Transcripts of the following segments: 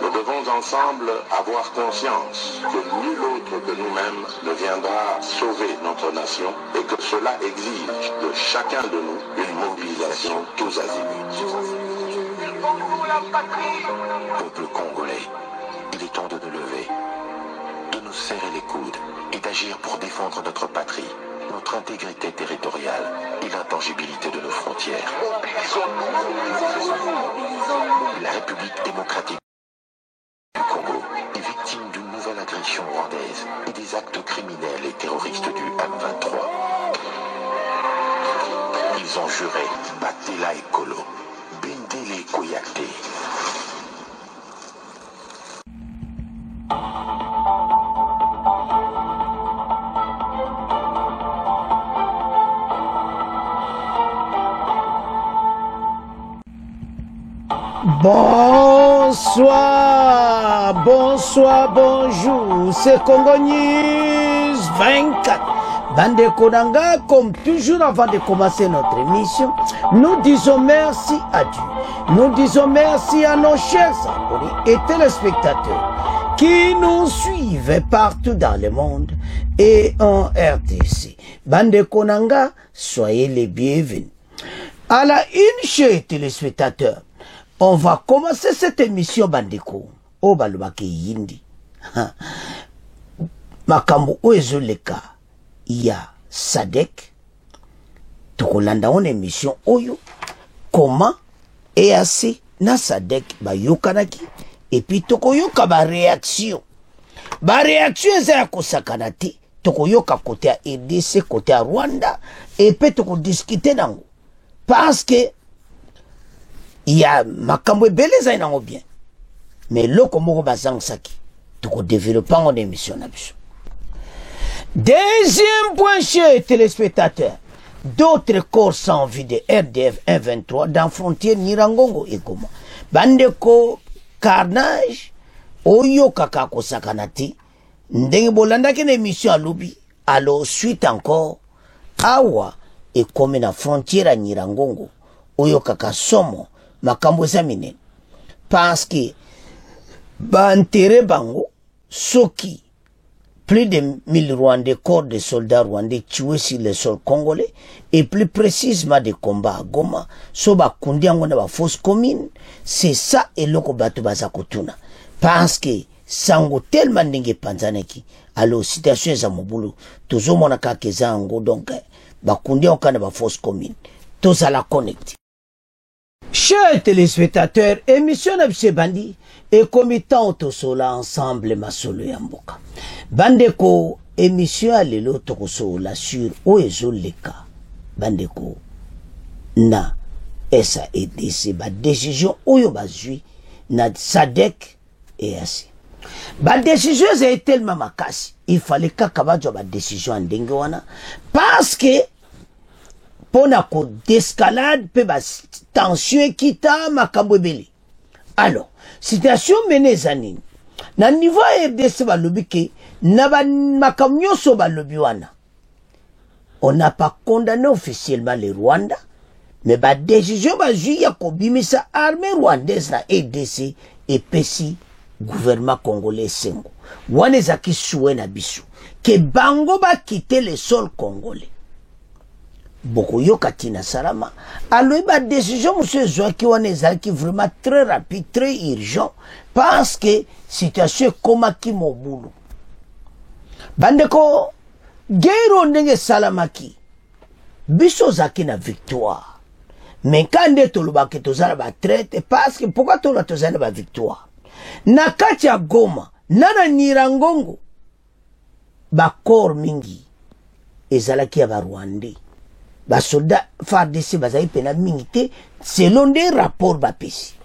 Nous devons ensemble avoir conscience que nul autre que nous-mêmes ne viendra sauver notre nation et que cela exige de chacun de nous une mobilisation tous azimuts. Peuple congolais, il est temps de nous lever, de nous serrer les coudes et d'agir pour défendre notre patrie, notre intégrité territoriale et l'intangibilité de nos frontières. La République démocratique du Congo est victime d'une nouvelle agression rwandaise et des actes criminels et terroristes du M23. Ils ont juré Batela et Kolo, Bendele Koyate. Bonsoir, bonsoir, bonjour, c'est Congo News 24. Bande Konanga, comme toujours avant de commencer notre émission, nous disons merci à Dieu. Nous disons merci à nos chers abonnés et téléspectateurs qui nous suivent partout dans le monde et en RTC. Bande Konanga, soyez les bienvenus. À la une, chers téléspectateurs, on va commencer cette émission Bandeko. O balubaki yindi. Makambo oezoleka. Ya Sadek. Tukolanda on émission oyo. Comment EAC na Sadek ba yokanaki. Et puis tokoyoka ba réaction. Ba réaction eza ya kosakana te. Tokoyoka côté à RDC, côté à Rwanda. Et puis toko discuter nango. Parce que il y a makambo ebele za inango bien. Mais loko moko bazang saki. Toko développer en émission na biso. Deuxième point, chers téléspectateurs. D'autres corps sans vie de RDF 123 dans frontière Nirangongo et Goma. Bandeko carnage. Oyo kakako sakanati. Ndenge bolanda kene émission à lobby. Alors suite encore. Awa et comme na frontière à Nirangongo. Oyo kaka somo. Makambo zamine. Parce que bantere bango soki plus de 1000 Rwandais corps de soldats rwandais tués sur le sol congolais et plus précisément des combats à Goma so bakundi yango na ba fausse commune, c'est ça et loko bato bazakotuna parce que sango tellement ndenge panzaneki alors situation za mobulu tozomona kaka zango donc bakundi yango na ba fausse commune tozala connecté. Chers téléspectateurs, émission d'Abse Bandi et committant autosola ensemble ma solo yamboka. Bandeko, émission à l'élo tokosola sur Oezo Leka. Bandeko, na SAEDC, ba décision Oyo bazui, na Sadek et assez. Ba décision est tellement makasi. Il fallait qu'akabajo ba décision en dengewana. Parce que, pona ko d'escalade pe ba tension kita makambo ebele. Alors, situation menée zanini. Na niveau RDC ba lobi ke na ba makambo nyoso ba lobi wana. On n'a pas condamné officiellement le Rwanda, mais ba décision ba juya ko bimisa armée rwandaise na RDC et pesi gouvernement congolais sengo. Wana zaki soué na biso ke bango ba quitter le sol congolais. Beaucoup yokatina salama. Alors, la décision, monsieur Zouaki, on est vraiment très rapide, très urgent, parce que situation comme qui moboulou. Bandeko, guerre nenge salamaki, biso zaki na victoire. Mais quand on tolobaki tozala ba traite, parce que pourquoi tola tozala ba victoire? Na kati ya Goma, nana Nirangongo, ba kor mingi, ezalaki ya ba Rwandais. Ba soldat FARDC bazayi pena mingité selon des rapports ba pesi.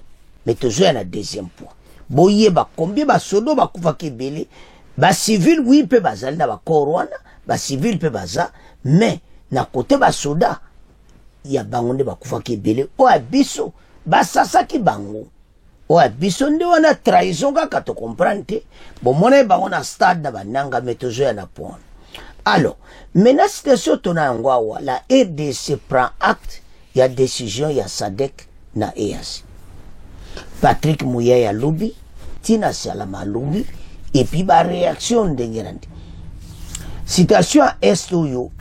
Mais toujours na deuxième point. Boye ba combien ba soldat ba kufaki belé, ba civil oui pe bazali na ba korwana, ba civil pe baza, mais na côté ba soldat ya bangonde ba kufaki belé o abiso ba sasaki bango. O abiso nde wana trahison kaka to comprendre. Bon mona bango na stade na bananga mais toujours na point. Alors, maintenant, situation tonangwawa, la RDC prend acte, il y a décision, il y a Sadek, na EAC. Patrick Mouyaya lobby, Tina Salama lobby, et puis la réaction de Guérandi. Situation à Est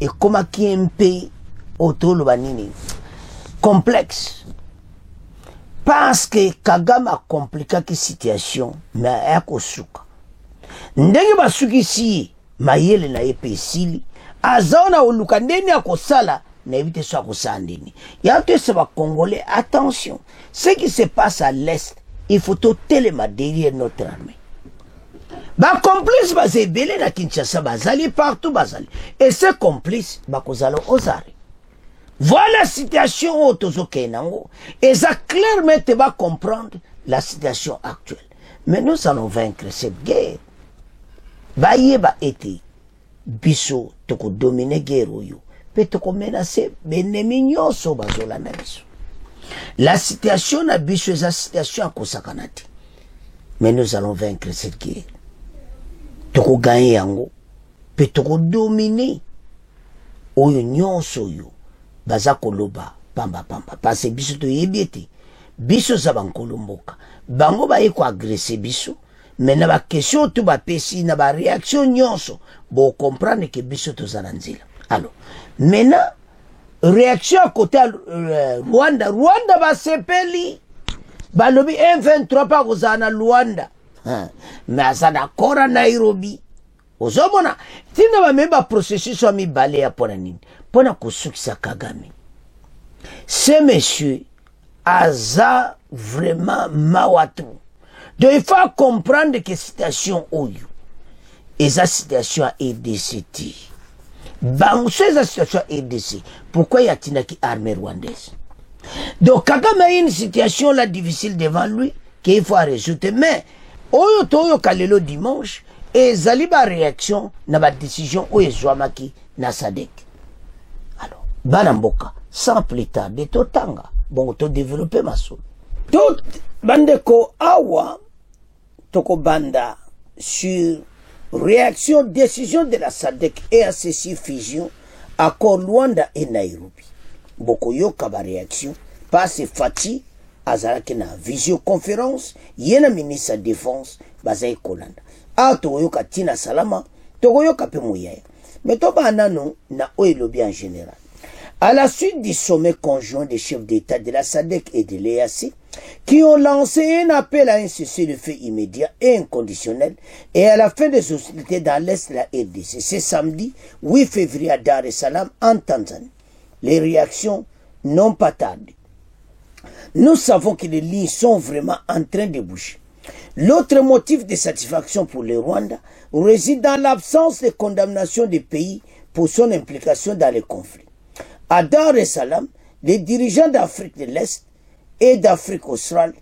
et comment qui est un pays autour de Banini complexe. Parce que Kagame a compliqué la situation, mais il y a un souka. Ndenge basuki si, mayele na epe sili, azona oluka ndeni ya kosala, na éviter soit kosandeni. Il y a tout ça, Congolais, attention. Ce qui se passe à l'Est, il faut tout téléma derrière notre armée. Ba complice bazebele na Kinshasa bazali partout bazali. Et ces complices bakozalo ozari. Voilà la situation au Tozo Kenango. Et ça clairement te va comprendre la situation actuelle. Mais nous allons vaincre cette guerre. Baye ba été biso toko dominer guerre yo. Pe toko menacer benemi nyonso bazola na biso. La situation na biso est la situation à kosakanati. Mais nous allons vaincre cette guerre. Toko gagner yango. Pe toko dominer oyo nyonso yo. Baza koloba pamba pamba. Parce que biso to yebete. Biso za bankolomboka. Bango ba eko agresser biso. Mais na ba question tout ba pesi na ba réaction nyonso. Bo comprendre que biso to zalanzila. Alors, maintenant réaction à côté Rwanda. Rwanda ba sepeli. Ba lobi M23 pa kozana Rwanda. Mais azana kora Nairobi. Ozomona tina ba memba processus wa mibale ya pona nini. Pona kusukisa Kagame. Ce monsieur aza vraiment mawatu. Donc il faut comprendre que situation oyo. Et sa situation à RDC. Bang, c'est la situation à RDC. Pourquoi y a-t-il qui armée rwandaise? Donc Kagame a une situation là difficile devant lui qu'il faut résoudre. Mais oyo toyo kalelo dimanche et zaliba réaction na ba décision oyo zwamaki na Sadek. Alors, Banamboka, sans plus tarder, totanga, bon, to développer ma soul. Tout bandeko awa, toko banda, sur réaction, décision de la SADC et à ceci fusion, accord Luanda et Nairobi. Boko yoka ba réaction, passe Fati, azarake na visioconférence, yena ministre de défense, bazaye kolanda. A toko yoka Tina Salama, toko yoka pe Mouyaya. Mais toba anano na oelobi en général. À la suite du sommet conjoint des chefs d'État de la SADC et de l'EAC, qui ont lancé un appel à un cessez-le-feu immédiat et inconditionnel, et à la fin des hostilités dans l'Est de la RDC, c'est samedi 8 février à Dar es Salaam, en Tanzanie. Les réactions n'ont pas tardé. Nous savons que les lignes sont vraiment en train de bouger. L'autre motif de satisfaction pour le Rwanda réside dans l'absence de condamnation du pays pour son implication dans le conflit. À Dar es Salaam, les dirigeants d'Afrique de l'Est et d'Afrique australe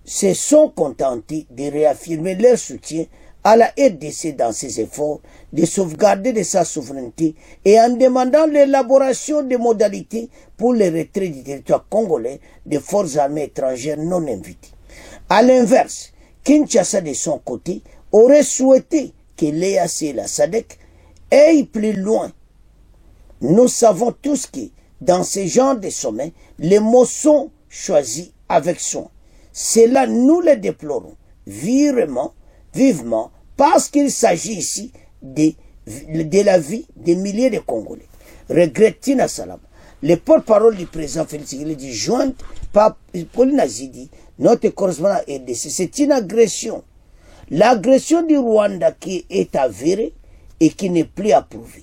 se sont contentés de réaffirmer leur soutien à la RDC dans ses efforts de sauvegarder de sa souveraineté et en demandant l'élaboration des modalités pour le retrait du territoire congolais des forces armées étrangères non invitées. À l'inverse, Kinshasa de son côté aurait souhaité que l'EAC et la SADC aillent plus loin. Nous savons tous que dans ce genre de sommet, les mots sont choisis avec soin. Cela, nous le déplorons vivement, parce qu'il s'agit ici de la vie des milliers de Congolais. Regrette Tina Salama. Le porte-parole du président Félix Tshisekedi dit jointe par Pauline Azidi, notre correspondant RDC, c'est une agression. L'agression du Rwanda qui est avérée et qui n'est plus approuvée.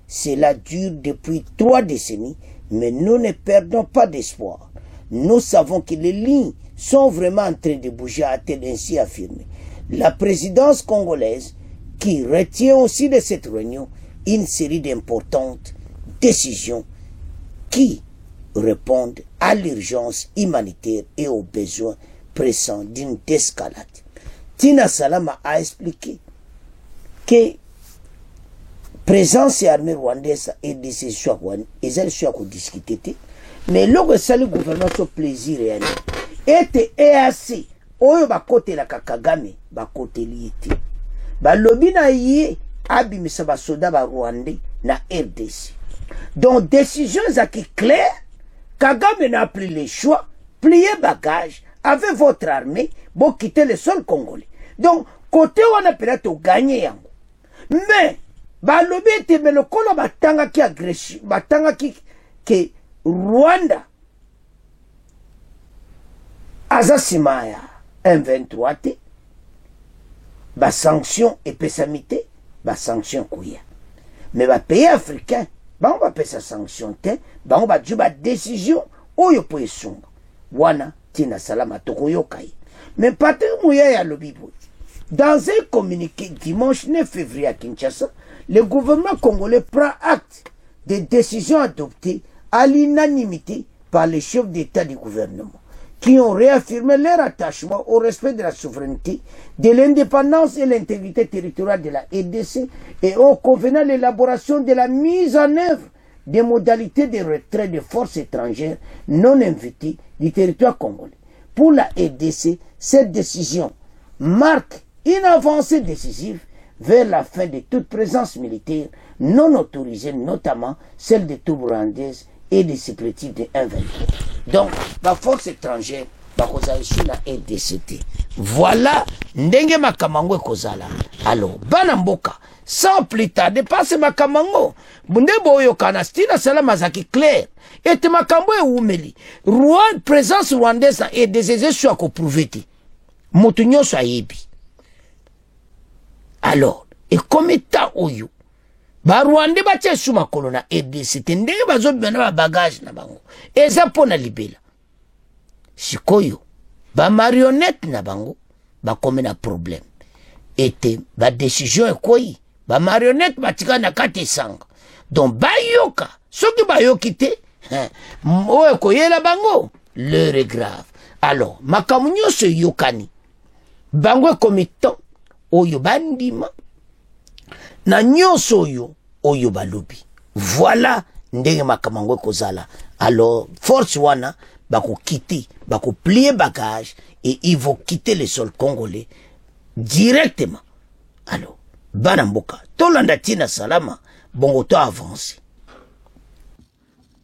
Cela dure depuis 3 décennies, mais nous ne perdons pas d'espoir. Nous savons que les lignes sont vraiment en train de bouger, a-t-elle ainsi affirmé. La présidence congolaise qui retient aussi de cette réunion une série d'importantes décisions qui répondent à l'urgence humanitaire et aux besoins pressants d'une escalade. Tina Salama a expliqué que présence et armée rwandaise et de ces choix, ils ont choix qu'on discutait, mais lorsque ça le gouvernement soit plaisir et était EAC, oyo ba côté la Kagame, ba côté lié. Ba lobby na yé abimisa ba soda ba Rwandais na RDC. Donc décision qui claire, Kagame n'a plus le choix, plier bagage, avec votre armée, vous quittez le sol congolais. Donc, côté on a peut-être gagné. Mais, balobi ete me lokola batanga ki agression, batanga ki ke Rwanda aza sima ya M23 te, ba sanction epesamite, ba sanction kuya. Mais ba pays africain, bango ba pesa sanction te, bango ba juba décision oyo po esunga. Wana tina salama tokoyokai. Mais Patrick Muyaya lobibo. Dans un communiqué dimanche 9 février à Kinshasa, le gouvernement congolais prend acte des décisions adoptées à l'unanimité par les chefs d'État du gouvernement, qui ont réaffirmé leur attachement au respect de la souveraineté, de l'indépendance et l'intégrité territoriale de la RDC et ont convenu l'élaboration de la mise en œuvre des modalités de retrait des forces étrangères non invitées du territoire congolais. Pour la RDC, cette décision marque une avancée décisive vers la fin de toute présence militaire non autorisée, notamment celle des troupes rwandaises et des supplétifs de 1-23. Donc, la force étrangère va sur la RDCT. Voilà, ndenge makamango kozala. Alors, banamboka, sans plus tarder, passe makamango. Bundebo oyo kanastina salama zaki clair. Et makambo e umeli. Rwanda, présence rwandaise na RDC soit ko prouveti. Motunyo sa yebi. Alors, et comme état oyo, ba Rwanda ba tche sous ma colonna RDC, ndenge bazo bina ba bagage na bango. Eza pona libela. Sikoyo, ba marionnette na bango, ba comme na problème. Ete, ba décision e koi, ba marionnette ba tika na kate sanga. Donc, ba yoka, soki ba yokite, oe koye la bango, l'heure est grave. Alors, makamunyo se yokani, bango comme étant, oyo bandima na nyonso oyo balobi. Voilà ndenge makamango kozala. Alors force wana bako quitter, bako plier bagage et ils vont quitter le sol congolais directement. Alors banamboka tolanda tina salama bongo to avancer.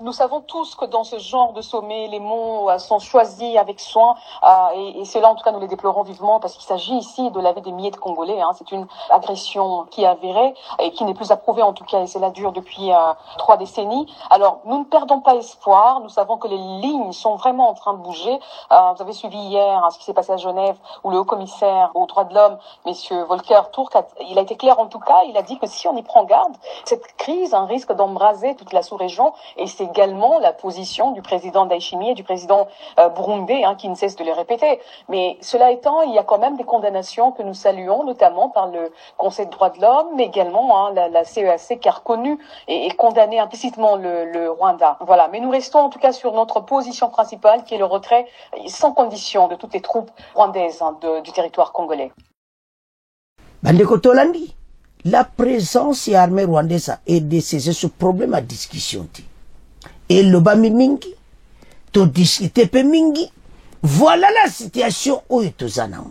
Nous savons tous que dans ce genre de sommet, les mots sont choisis avec soin et cela, en tout cas, nous les déplorons vivement parce qu'il s'agit ici de la vie des milliers de Congolais. C'est une agression qui est avérée et qui n'est plus approuvée en tout cas et cela dure depuis 3 décennies. Alors, nous ne perdons pas espoir. Nous savons que les lignes sont vraiment en train de bouger. Vous avez suivi hier ce qui s'est passé à Genève où le haut-commissaire aux droits de l'homme, messieurs Volker Turk, il a été clair en tout cas. Il a dit que si on y prend garde, cette crise a un risque d'embraser toute la sous-région et c'est également la position du président Ndayishimiye et du président burundais qui ne cesse de le répéter. Mais cela étant, il y a quand même des condamnations que nous saluons, notamment par le Conseil des droits de l'homme, mais également la CEAC qui a reconnu et condamné implicitement le Rwanda. Voilà. Mais nous restons en tout cas sur notre position principale qui est le retrait sans condition de toutes les troupes rwandaises du territoire congolais. Bandeko Tolandi, la présence de l'armée rwandaise est décisée ce problème à discussion. Et le bami mingi, to discuter pe mingi, voilà la situation où est tozanango.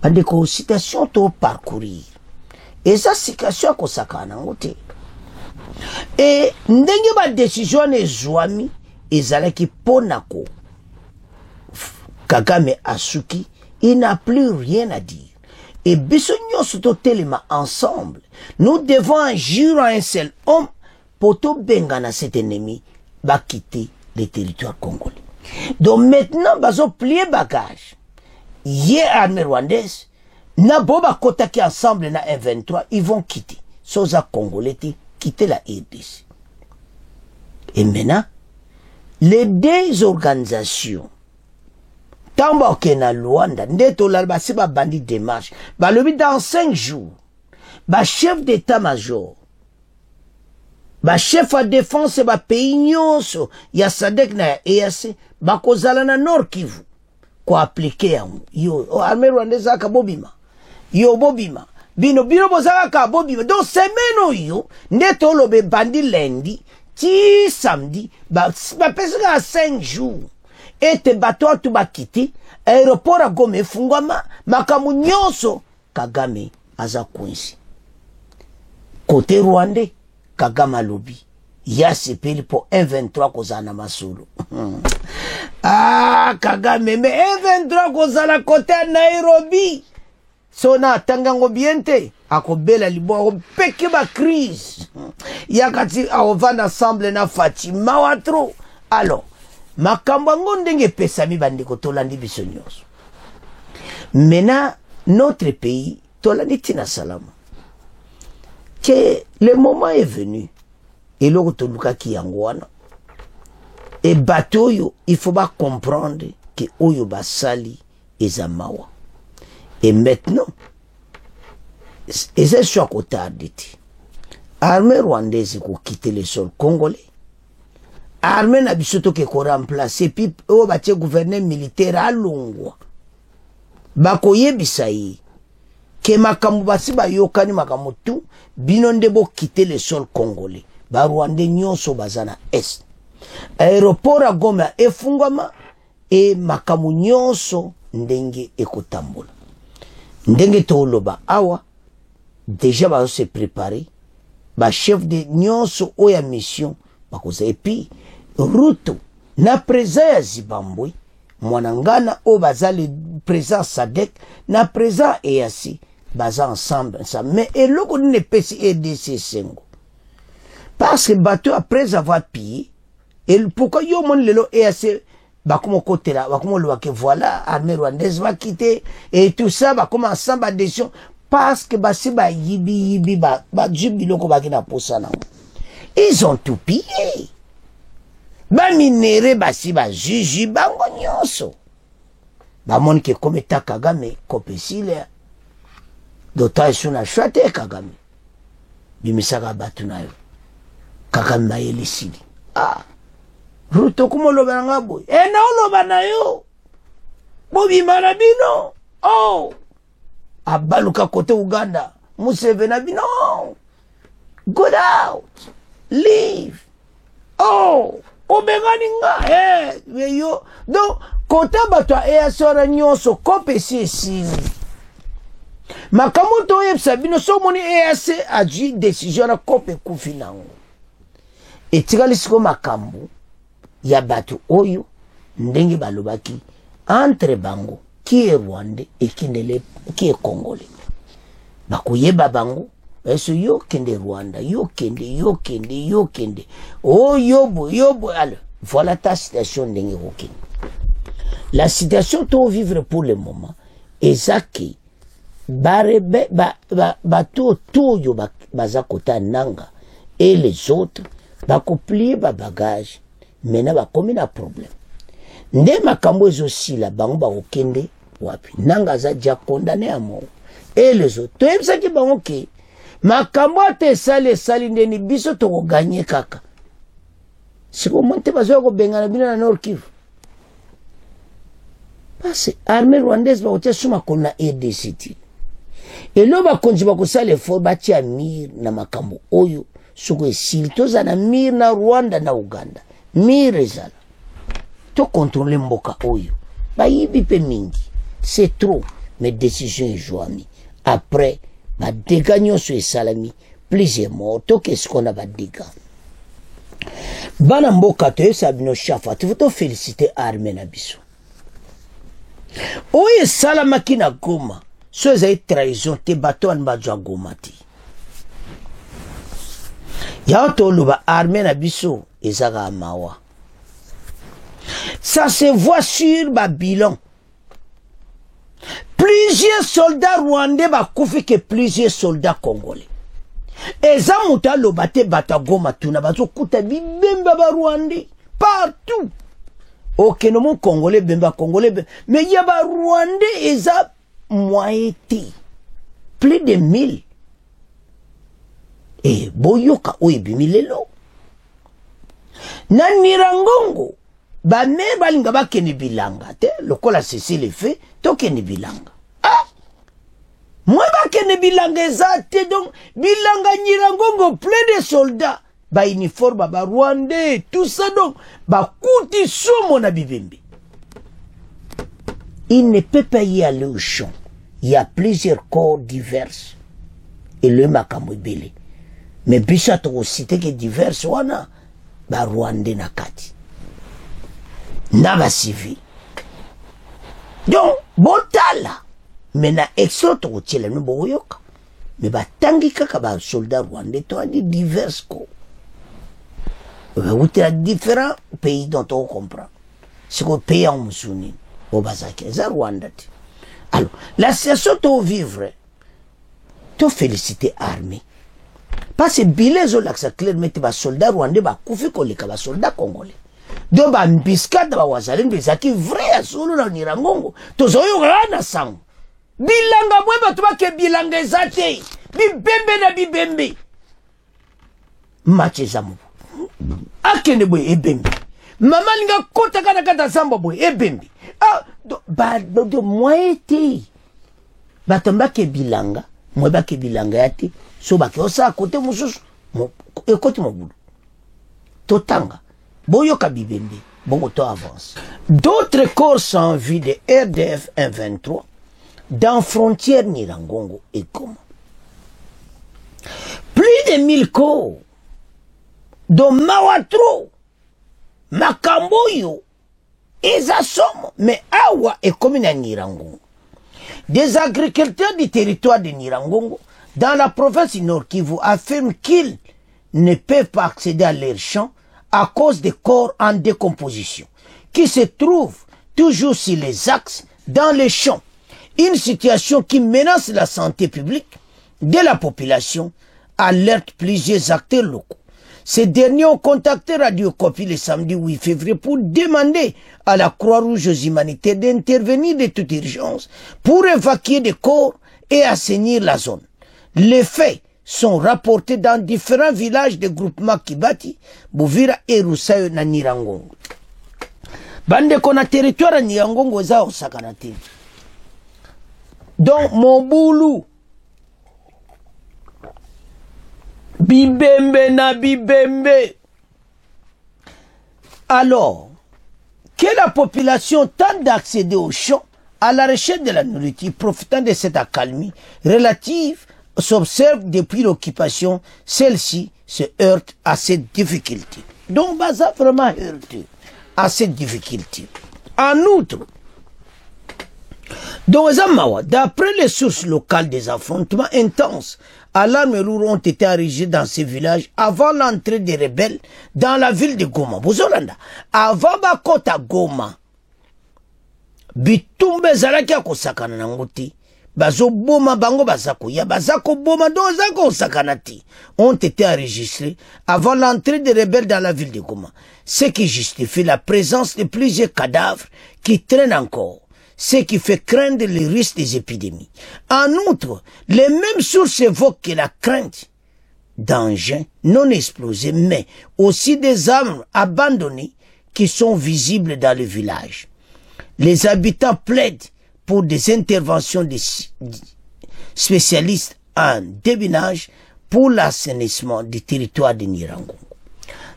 Bandeko, situation to parcourir. Et ça, situation ko sakanango te. Et ndenge ba décision ne zwami, ezalaki ponako. Kagame Asuki, il n'a plus rien à dire. Et bisogno soto telema ensemble. Nous devons agir en un seul homme. Poto bengana cet ennemi va quitter le territoire congolais. Donc maintenant, bazo plier bagage. Yé armée rwandaise, na boba kota qui ensemble na M23, ils vont quitter. Soza congolais quitter la RDC. Et maintenant, les 2 organisations, Tamba okena Luanda, ndeto lalba seba bandi démarche, ba lebi dans 5 jours, ba chef d'état-major, ba chef à défense ba pays nyonso ya SADC na ya EAC bakozala na Nord Kivu ko appliquer yango yo armée rwandaise aka bobima yo bobima bino bozaka ka bobima donc semaine yo ndeto lobe bandi lundi ti samedi ba pesaka 5 jours ete bato tu bakiti aéroport a Goma efungwama makamu nyonso Kagame aza kwinsi côté rwandais Kagame alobi ya sepeli po M23 kozana masulu. Ah, Kagame, mais M23 kozala kote à Nairobi. Sona tangango biente akobela libo akopeke ba crise. Yakati aovana ensemble na Fatima watro. Alors, makambo ngo ndenge pesami bandeko tolandi biso nyonso. Maintenant, notre pays tolandi tina salama. Que le moment est venu et l'autre toluka ki yangwana. Et bateau yo, il faut pas comprendre que oyo basali ezamawa. Et maintenant, et c'est sûr qu'on t'a dit, l'armée rwandaise qui quitter le sol congolais, l'armée n'a bisoto qui remplacer, puis au bâti gouverneur militaire à Longwa, bakoye bisayi, que makambu basi ba yokani makamu tout, binonde bo quitter le sol congolais, ba rwandais nyonso bazana est. Aéroport à Goma efungama, et makamu nyonso ndenge ekotambola. Ndenge toloba awa déjà ba se préparer ba chef de nyonso oya mission bakoza epi Ruto na présent ya Zimbabwe mwanangana o bazali présent Sadek na présent EAC baza ensemble ça mais eloko ne pesi EDC sengo parce que bateau après avoir pillé et pourquoi yo mon lelo EAC bakomo kotela bakomo lo que voilà armée rwandaise va quitter et tout ça va commencer à décision parce que basi ba yibi ba jubiloko bakina posana ils ont tout pillé ba minere basi ba juji bango nyonso ba moni ke comme ta Kagame kopesile dota suna shwate Kagame bimisaka batu nayo Kagame ba yelisidi ah Ruto kumo loba nga boy. Na loba na yo. Bobi marabino. Oh. Abaluka kote Uganda. Museveni bino. Go out. Leave. Oh. Obengani nga. Yo. Donc, kota batwa asora nyonso kope sisini. Makamoto yepsa bino so moni EAC aji décision na kope kufinango. Etikalisiko makambu. Ya batu oyo ndenge balobaki entre bango qui est rwandais et qui est congolais bakoyeba bango eso yo kende Rwanda yo kende oh yobo alors voilà ta situation ndenge okende la situation to vivre pour le moment ezaki barebe bato toyo bazakota nanga et les autres bakoplier ba bagage maintenant ba komi na problème nde makambo aussi la bango ba okende wapi nanga za dia condamné à mort et les autres to yebisa ki bango ke makambo te sali ndeni biso to ko gagner kaka siko monte bazo ko bengana bina na Nord Kivu parce armée rwandaise ba otia suma kona EDC et lo ba konji ba ko sale fort ba tia mir na makambo oyo soko esili toza na mir na Rwanda na Uganda Mirezala. To contrôler mboka oyo. Ba yibi pe mingi. C'est trop. Mes décisions est jouami. Après, ba dégagnon sur salami. Plusieurs morts. To qu'est-ce qu'on a ba dégâts. Bana mboka to sabino chafa. Tu faut féliciter armée na biso. Oye salamaki na Goma. So za trahison te bato an badja Goma ti. Ya to luba armée na biso. Ezaka mawa. Ça se voit sur ma bilan. Plusieurs soldats rwandais bakufi que plusieurs soldats congolais. Eza muta lobate batagoma tuna bazo kuta bimba ba rwandais partout. Ok no mon congolais bemba congolais mais y a ba rwandais eza moitié plus de 1000. Et boyoka oibimilelo. Na Nirangongo ba me balinga bakeni bilanga te lokola ceci le fait tokeni bilanga ah moi bakeni bilanga ezate donc bilanga Nirangongo plein de soldats ba uniforme ba rwandais tout ça donc ba kuti somo na bibembe il ne peut pas y aller au champ il y a plusieurs corps divers et le makambo belé mais biso to cité que divers wana ba Rwandais na kati na ba civil. Donc botala mena exoto kotiela no boyoka mais batangi kaka ba soldat rwandais to adi divers ko ou à différents pays dont on comprend ce qu'on paye en Moussouni au Bazaki za Rwanda. Alors la situation to vivre to féliciter armée parce que bilé zo l'accès clairement ba soldat rwandais ba kufi koleka ba soldat congolais donc ba mbiskata ba wazalendo ezaki vrai asolo na Nirangongo to zoyo kana sango bilanga mweba to ba ke bilanga ezate bibembe na bibembe match zamu akende boy ebembe mama linga kota kana kata samba boy ebembe do moite batomba ke bilanga mweba ke bilanga yati so ba ke osa kote mususu ekoti mobulu totanga boyo ka bibembe bon to avance. D'autres corps sans vie de RDF 123 dans frontière Nirangongo et Goma. Plus de 1000 corps dont Mawatro, Makamboyo, Ezasom, mais Awa et commune à Nirangongo. Des agriculteurs du territoire de Nirangongo dans la province du Nord Kivu affirment qu'ils ne peuvent pas accéder à leurs champs à cause des corps en décomposition qui se trouvent toujours sur les axes dans les champs. Une situation qui menace la santé publique de la population, alerte plusieurs acteurs locaux. Ces derniers ont contacté Radio Kopi le samedi 8 février pour demander à la Croix-Rouge humanitaire d'intervenir de toute urgence pour évacuer des corps et assainir la zone. Les faits sont rapportés dans différents villages de groupement Kibati, Bouvira et Roussayo na Nirangongo. Bande kona territoire Nirangongo za osakanati. Donc Moboulou, Bibembe na Bibembe. Alors, que la population tente d'accéder aux champs à la recherche de la nourriture, profitant de cette accalmie relative, s'observe depuis l'occupation, celle-ci se heurte à cette difficulté. Donc, Baza vraiment heurté à cette difficulté. En outre, dans Zamawa, d'après les sources locales, des affrontements intenses à l'arme lourde ont été érigés dans ces villages avant l'entrée des rebelles dans la ville de Goma. Bozolanda, avant Bakota Goma, Bitumbe Zalaki akosakana na ngoti. Bazo boma bango bazako ya bazako boma dozako sakanati ont été enregistrés avant l'entrée des rebelles dans la ville de Goma, ce qui justifie la présence de plusieurs cadavres qui traînent encore, ce qui fait craindre les risques des épidémies. En outre, les mêmes sources évoquent que la crainte d'engins non explosés, mais aussi des armes abandonnées qui sont visibles dans le village. Les habitants plaident pour des interventions de spécialistes en débinage pour l'assainissement du territoire de Nirangongo.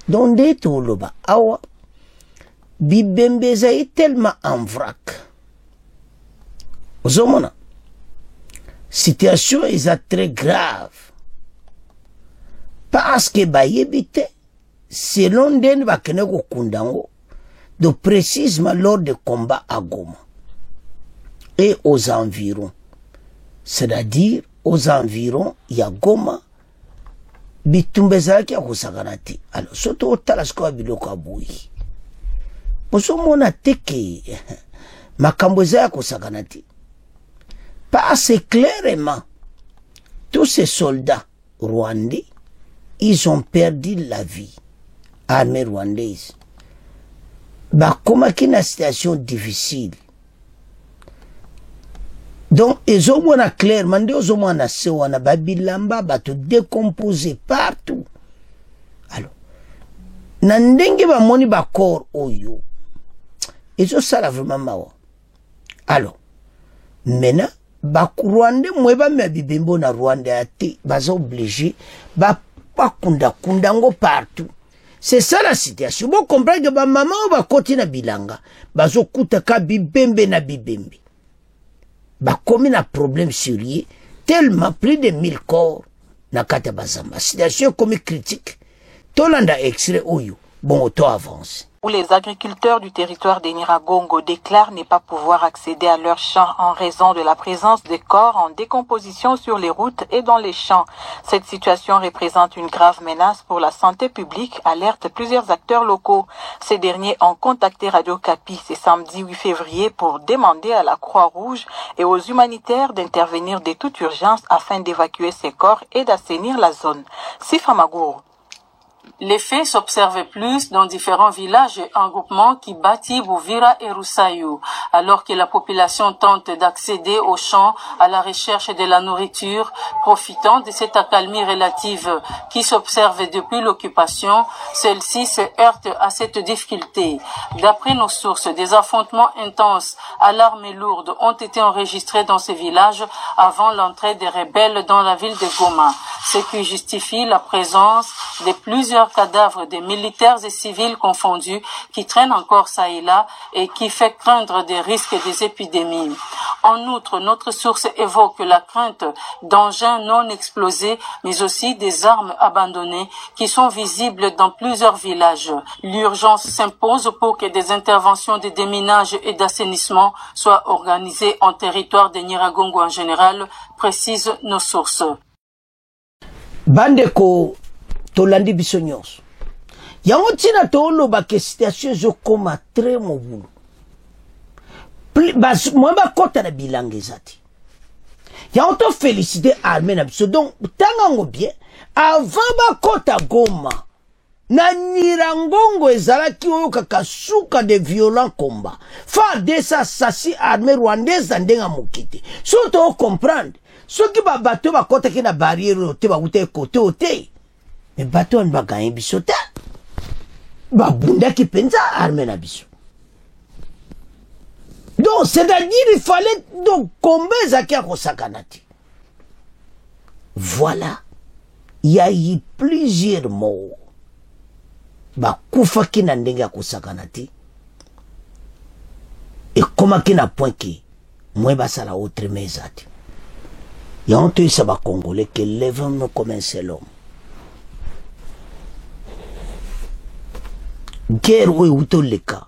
Donc, des Toloba, Awa, Bibembeza est tellement en vrac. Ozomona, situation est très grave. Parce que Bayebite, selon Den Bakeneko Kundango, de précisément lors des combats à Goma et aux environs. C'est-à-dire, aux environs, il y a Goma, Bitumbezaki à Kosaganati. Alors, surtout au Talasko Biloko Aboui. Pour ce moment, on a teke Makambozaki à Kosaganati. Parce que clairement, tous ces soldats rwandais, ils ont perdu la vie. Armée rwandaise. Bah, comment qu'il y a une situation difficile. Donc, ils ont clairement dit, ils ont dit, Babilamba, bah, tout décomposé partout. Alors, nandenge ba moni ba corps oyo. Ils ont ça vraiment mawa. Alors, maintenant, ba Rwanda, moi, ba mebibembo na Rwanda, baza obligé, ba kundango partout. C'est ça la situation. Vous comprenez que ma maman va continuer à bilanga. Bazo kutaka bibembe na bibembe. Ba comme un problème sérieux, tellement plus de 1000 corps na kata bazamba. Situation comme critique. Tolanda extrait oyo. bon auto avance. Où les agriculteurs du territoire des Nyiragongo déclarent ne pas pouvoir accéder à leurs champs en raison de la présence de corps en décomposition sur les routes et dans les champs. Cette situation représente une grave menace pour la santé publique, alerte plusieurs acteurs locaux. Ces derniers ont contacté Radio Kapi ce samedi 8 février pour demander à la Croix-Rouge et aux humanitaires d'intervenir de toute urgence afin d'évacuer ces corps et d'assainir la zone. Sifa Magourou. Les faits s'observent plus dans différents villages et groupements qui bâtissent Bouvira et Roussaïou, alors que la population tente d'accéder aux champs à la recherche de la nourriture, profitant de cette accalmie relative qui s'observe depuis l'occupation. Celle-ci se heurte à cette difficulté. D'après nos sources, des affrontements intenses à l'arme lourde ont été enregistrés dans ces villages avant l'entrée des rebelles dans la ville de Goma, ce qui justifie la présence de plusieurs cadavres de militaires et civils confondus qui traînent encore ça et là et qui fait craindre des risques des épidémies. En outre, notre source évoque la crainte d'engins non explosés, mais aussi des armes abandonnées qui sont visibles dans plusieurs villages. L'urgence s'impose pour que des interventions de déminage et d'assainissement soient organisées en territoire de Nyiragongo en général, précisent nos sources. Bandeko tolandi biso nyonso yango ntina toloba ke situation ezokoma très mobulu mwa bakota na bilanga eza te yango tofélicité armée na biso donc ntangango bien avant bakota Goma na Nyiragongo ezalaki oyo kaka suka de violent combat FARDC asasi armée rwandaise na ndenge moke te so tocomprendre soki babato bakotaki na barrière oyo te bauta ekote oyo te mais bato wana baganye biso te babundaki mpenza armée na biso. Donc c'est-à-dire il fallait donc combat ezalaki ya kosakana te. Voilà, il y a eu plusieurs morts bakufaki na ndenge ya kosakana te ekomaki na point ke mwe basala autrement eza te. Yango toyisa bakongolais que lèvons-nous comme un seul homme. Guerre oyo utoleka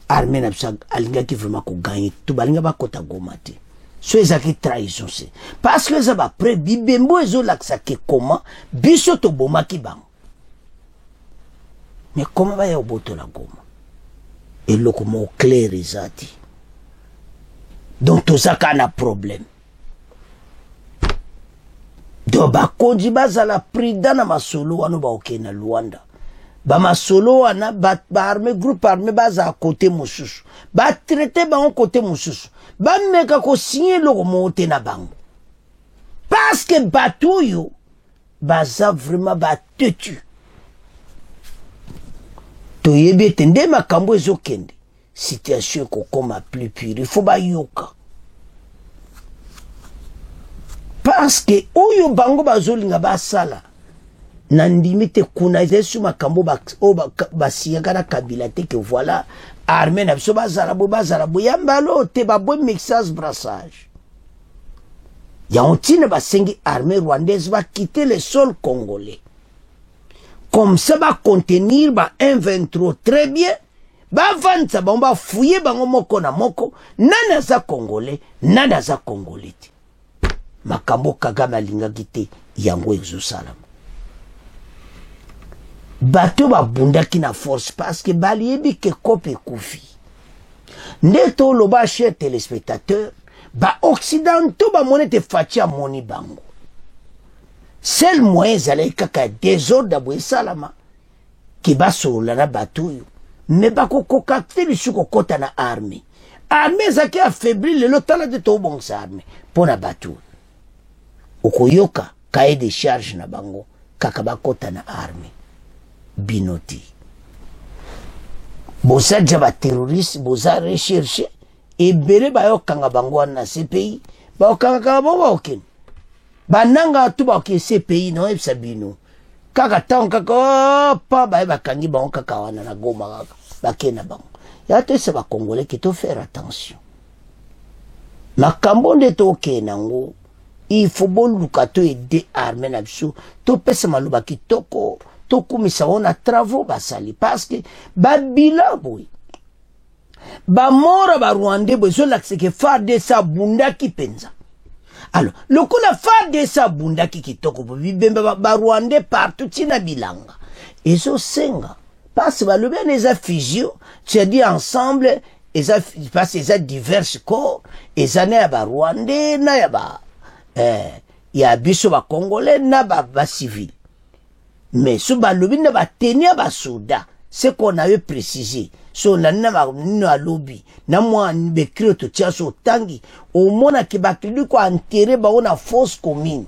armée na biso alingaki vraiment koganye to balinga bakota Goma te so ezalaki trahison se parce que eza bapres bibembo ezolakisa ke koma biso tobomaki bango mais koma baya obotola Goma eloko mo clair eza te donc tozaka na problème do bakonzi bazala prida na masolo wana baoke na Luanda ba masolo wana ba armée groupe armé baza à côté mosusu ba traité bango côté mosusu ba meka ko signer loko mote na bango parce que batuyo baza vraiment ba tetu to yebe tende makambo ezokende situation ko koma plus pire il faut ba yoka parce que oyo bango bazolinga basala nandimi te kuna ezesu makambo basiyaka na Kabila te que voilà armée na biso bazala bo yambalo te babo mixage brassage yango ntina basengi armée rwandaise va quitter le sol congolais comme ça va contenir ba M23 très bien ba vanza ba fouiller bango moko na moko nani aza congolais nani aza congolais te makambo Kagame alingaki te yango ezosalama bato babundaki na force parce que baliebi ke kope kufi ndeto loba cher téléspectateur ba occidentaux ba monete fatia moni bango seul moyen zalai kaka désordre boye salama ki basola na bato yo mais bakokoka te lisuko kota na armée zaki affaibli le lotala de to bon sa armée pona bato okoyoka cahier de charge na bango kaka bakota na armée binoti bosa jaba terroriste bosa recherche ebele bayokanga bango na CPI bayokanga bango oken bananga tu baoke CPI no ebisa bino kaka tan kaka pa bakangi bango kaka wana na Goma kaka bakena bango ya to se ba congolais qui to faire attention makambo nde to kenango il faut bon lukato aider armée na biso to pesa maluba kitoko tokumisa ona travaux basali parce que babila boy bamora ba Rwandais boy zolakise ke FARDC bundaki penza. Alors lokola FARDC bundaki kitoko bo bibemba ba Rwandais partout tina bilanga ezo senga parce balobi neza fusio tu as dit ensemble eza parce eza divers corps eza na ya ba Rwandais na ya ba ya biso ba Congolais na ba civil. Mais ce balobi na ba tenir ba soda, c'est qu'on avait précisé. So na na lobby na moi bekrio to tia so tangi au mona ki bakili ko enterrer ba ona fausse commune.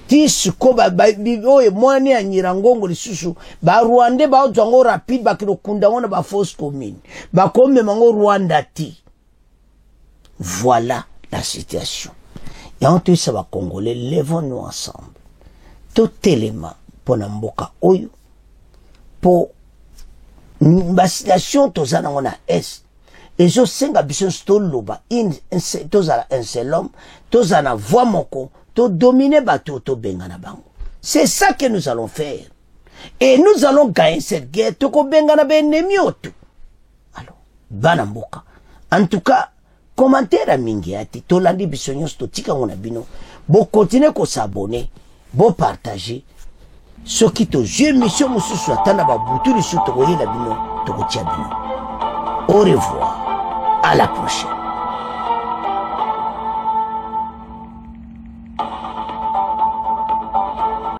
Tisu ko ba bibo e mwani ya Nyiragongo lisusu ba Rwandais ba ozango rapide bakilo kunda ona ba fausse commune. Ba kombe mango Rwanda ti. Voilà la situation. Et en tout ça va Congolais, levons-nous ensemble. Tout élément pour Namboka Oyo, pour la situation tozana on a est. Et je sais que bisous stoloba tozala un seul homme, tozana voix moko, to dominer bateau to bengana bango. C'est ça que nous allons faire. Et nous allons gagner cette guerre, to ko bengana be ennemi otu. Alors, banamboka. En tout cas, commentaire à Mingiati, tolandi bisognos to tika ngona bino, bo continuer ko s'abonner, bo partager. Ce qui te jeu mission mususu atana ba butu li su to ko yela bino, to ko tia bino. Au revoir, à la prochaine.